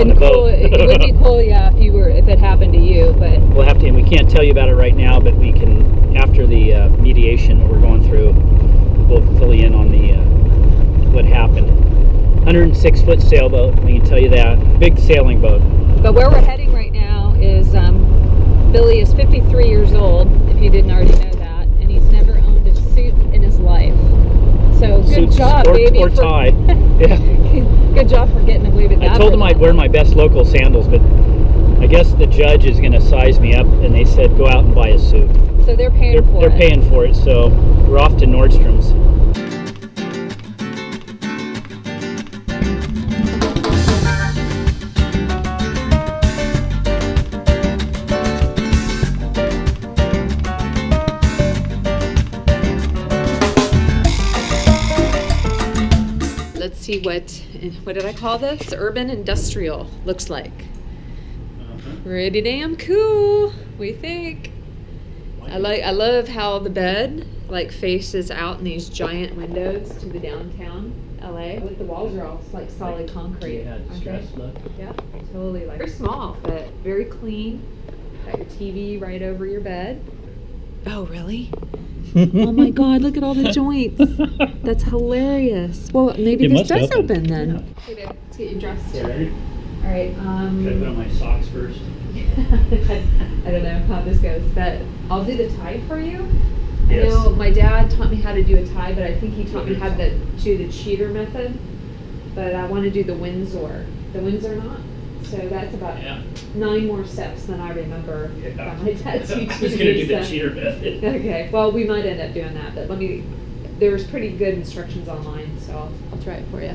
on the boat. cool. It would be cool, yeah, if it happened to you, but We'll have to, and we can't tell you about it right now, but we can, after the mediation that we're going through, we'll fill you in on the what happened. 106-foot sailboat, we can tell you that. Big sailing boat. But where we're heading right now is Billy is 53 years old, if you didn't already know that, and he's never owned a suit in his life. So good Suits job, or, baby. Or tie. Yeah. Good job for getting away with that. I told them I'd wear my best local sandals, but I guess the judge is going to size me up, and they said go out and buy a suit. So they're paying for it. They're paying for it, so we're off to Nordstrom's. Let's see what did I call this? Urban industrial looks like. Pretty damn cool. What do you think? I love how the bed like faces out in these giant windows to the downtown LA. The walls are all like solid concrete. Yeah, distressed look. Yeah, totally. Like very small, but very clean. Got your TV right over your bed. Oh, really? Oh my God! Look at all the joints. That's hilarious. Well, maybe It this must does open. open then. Yeah. Okay, babe, let's get you dressed. Yeah, ready? All right. Should I put on my socks first? I don't know how this goes, but I'll do the tie for you. Yes. I know my dad taught me how to do a tie, but I think he taught me how to do the cheater method. But I want to do the Windsor knot. So that's about 9 more steps than I remember from my dad teaching me. I'm just going to do the cheater method. Okay, well, we might end up doing that, but there's pretty good instructions online, so I'll try it for you.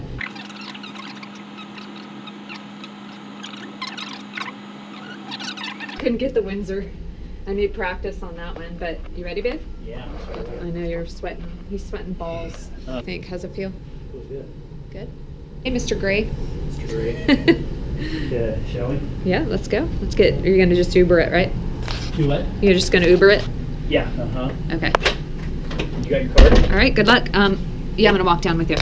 Couldn't get the Windsor. I need practice on that one, but you ready, babe? Yeah. I know you're sweating. He's sweating balls. I think. How's it feel? Feels good. Good. Hey, Mr. Gray. Mr. Gray. Shall we? Yeah, let's go. You're going to just Uber it, right? Do what? You're just going to Uber it? Yeah. Uh-huh. Okay. You got your card? All right, good luck. Yeah, I'm going to walk down with you.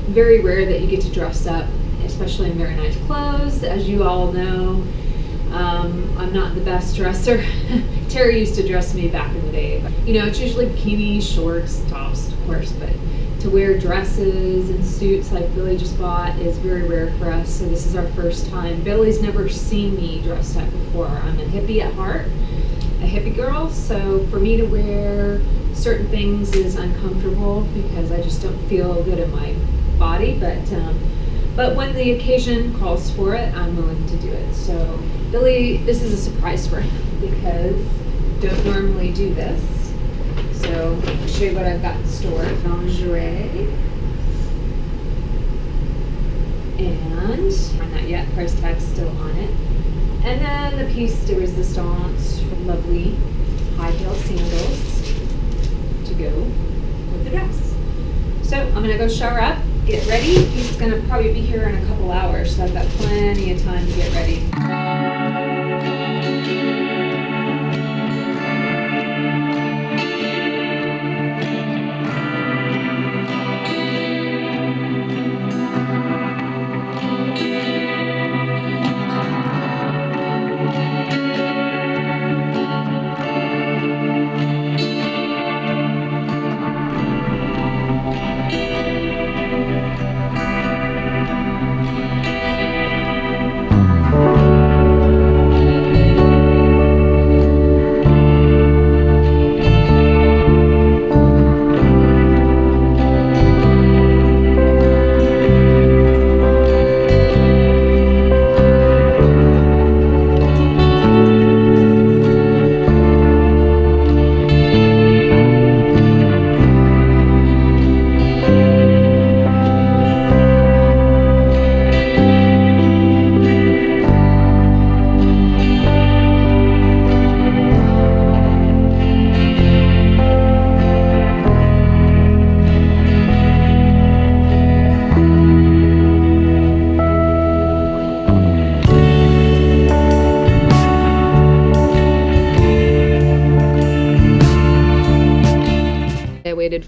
Very rare that you get to dress up, especially in very nice clothes. As you all know, I'm not the best dresser. Terry used to dress me back in the day. But, it's usually bikinis, shorts, tops, of course, but to wear dresses and suits like Billy just bought is very rare for us, so this is our first time. Billy's never seen me dressed up before. I'm a hippie at heart, a hippie girl, so for me to wear certain things is uncomfortable because I just don't feel good in my body, but when the occasion calls for it, I'm willing to do it. So Billy, this is a surprise for him because I don't normally do this. So I'll show you what I've got in store. Lingerie. And not yet, price tag's still on it. And then the piece de resistance from lovely high heel sandals to go with the dress. So I'm gonna go shower up, get ready. He's gonna probably be here in a couple hours, so I've got plenty of time to get ready.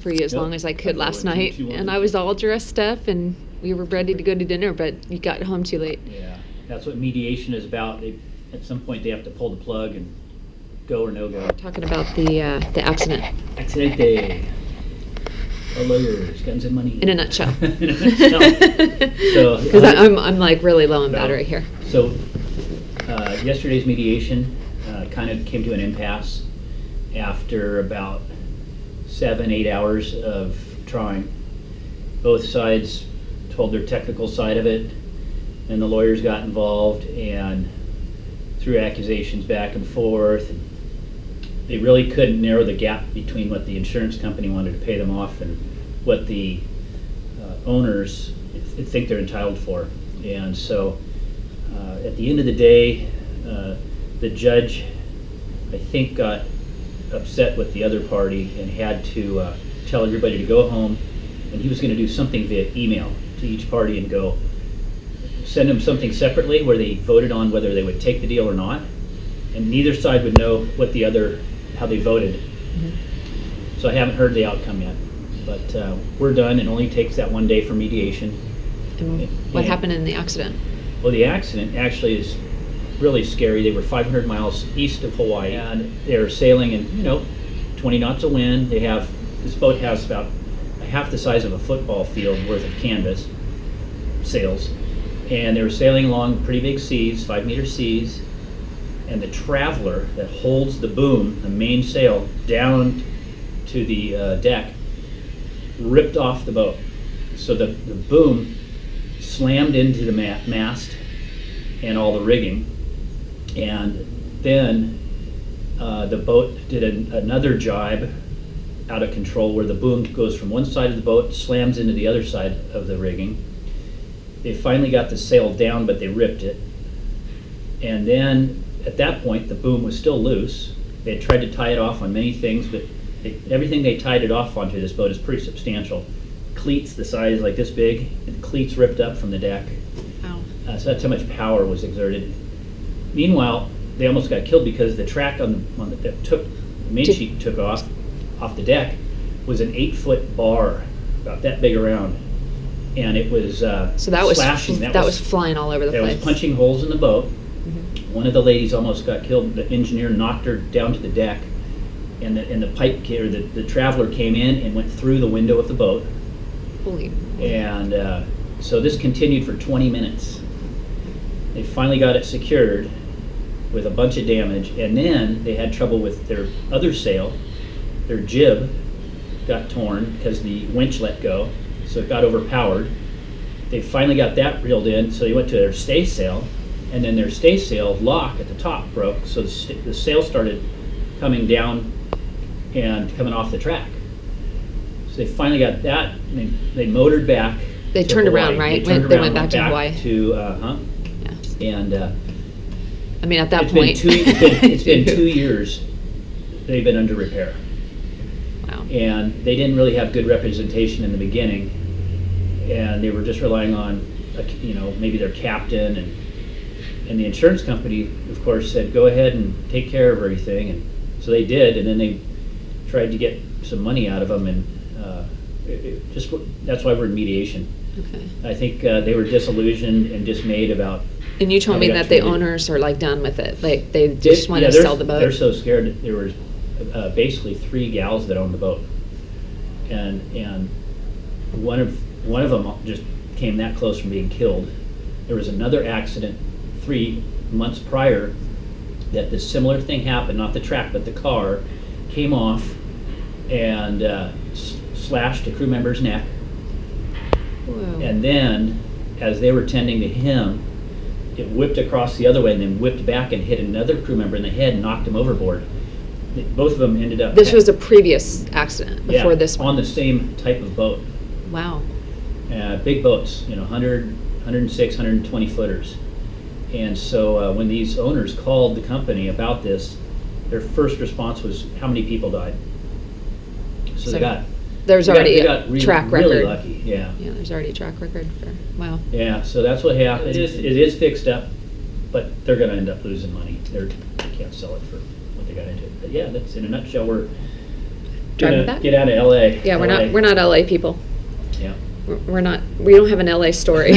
for you as Yep. long as I could I last would night, too, and I was all dressed up, and we were ready to go to dinner, but you got home too late. Yeah, that's what mediation is about. At some point, they have to pull the plug and go or no go. Talking about the accident Accidente. Our lawyers, guns and money. in a nutshell. In a nutshell. So, Because I'm like really low on no. battery here. So, yesterday's mediation kind of came to an impasse after about 7-8 hours of trying. Both sides told their technical side of it, and the lawyers got involved and threw accusations back and forth. They really couldn't narrow the gap between what the insurance company wanted to pay them off and what the owners think they're entitled for. And so at the end of the day, the judge, I think, got upset with the other party and had to tell everybody to go home, and he was going to do something via email to each party and go send them something separately where they voted on whether they would take the deal or not, and neither side would know what the other, how they voted. Mm-hmm. So I haven't heard the outcome yet, but we're done. It only takes that one day for mediation. And what And- happened in the accident? Well, the accident actually is really scary. They were 500 miles east of Hawaii, and they're sailing in 20 knots of wind. This boat has about half the size of a football field worth of canvas sails, and they were sailing along pretty big seas, 5-meter seas, and the traveler that holds the boom, the main sail, down to the deck, ripped off the boat. So the boom slammed into the mast and all the rigging, and then the boat did another jibe out of control where the boom goes from one side of the boat, slams into the other side of the rigging. They finally got the sail down, but they ripped it. And then at that point, the boom was still loose. They had tried to tie it off on many things, but everything they tied it off onto this boat is pretty substantial. Cleats the size like this big, and cleats ripped up from the deck. Wow. So that's how much power was exerted. Meanwhile, they almost got killed because the track that took the main sheet took off the deck was an 8-foot bar, about that big around, and it was So that was slashing. that was flying all over the That place. was punching holes in the boat. Mhm. One of the ladies almost got killed. The engineer knocked her down to the deck, and the pipe or the traveler came in and went through the window of the boat. Holy. And so this continued for 20 minutes. They finally got it secured with a bunch of damage, and then they had trouble with their other sail. Their jib got torn because the winch let go, so it got overpowered. They finally got that reeled in, so they went to their staysail, and then their staysail lock at the top broke, so the sail started coming down and coming off the track. So they finally got that, and they motored back. They to turned Hawaii. around, right? They They went back to Hawaii. Yeah. And I mean, at that it's point. it's been 2 years they've been under repair. Wow. And they didn't really have good representation in the beginning, and they were just relying on maybe their captain, and the insurance company of course said go ahead and take care of everything, and so they did, and then they tried to get some money out of them, and that's why we're in mediation. Okay. I think they were disillusioned and dismayed about. And you told how me they got that the treated. owners are like done with it. Like they just want to they're- sell the boat. They're so scared. There was basically 3 gals that owned the boat, and one of them just came that close from being killed. There was another accident 3 months prior that this similar thing happened. Not the track, but the car came off and slashed a crew member's neck. Whoa. And then, as they were tending to him, it whipped across the other way and then whipped back and hit another crew member in the head and knocked him overboard. Both of them ended up. This was a previous accident before this one. on the same type of boat. Wow. Big boats, 100, 106, 120 footers. And so when these owners called the company about this, their first response was, how many people died? So they got. There's they already got a track record. Really lucky, yeah. Yeah, there's already a track record for, wow. Yeah, so that's what happened. It is fixed up, but they're going to end up losing money. They can't sell it for what they got into. But yeah, that's in a nutshell. driving Gonna back. get out of LA. Yeah, we're not LA people. Yeah. We don't have an LA story.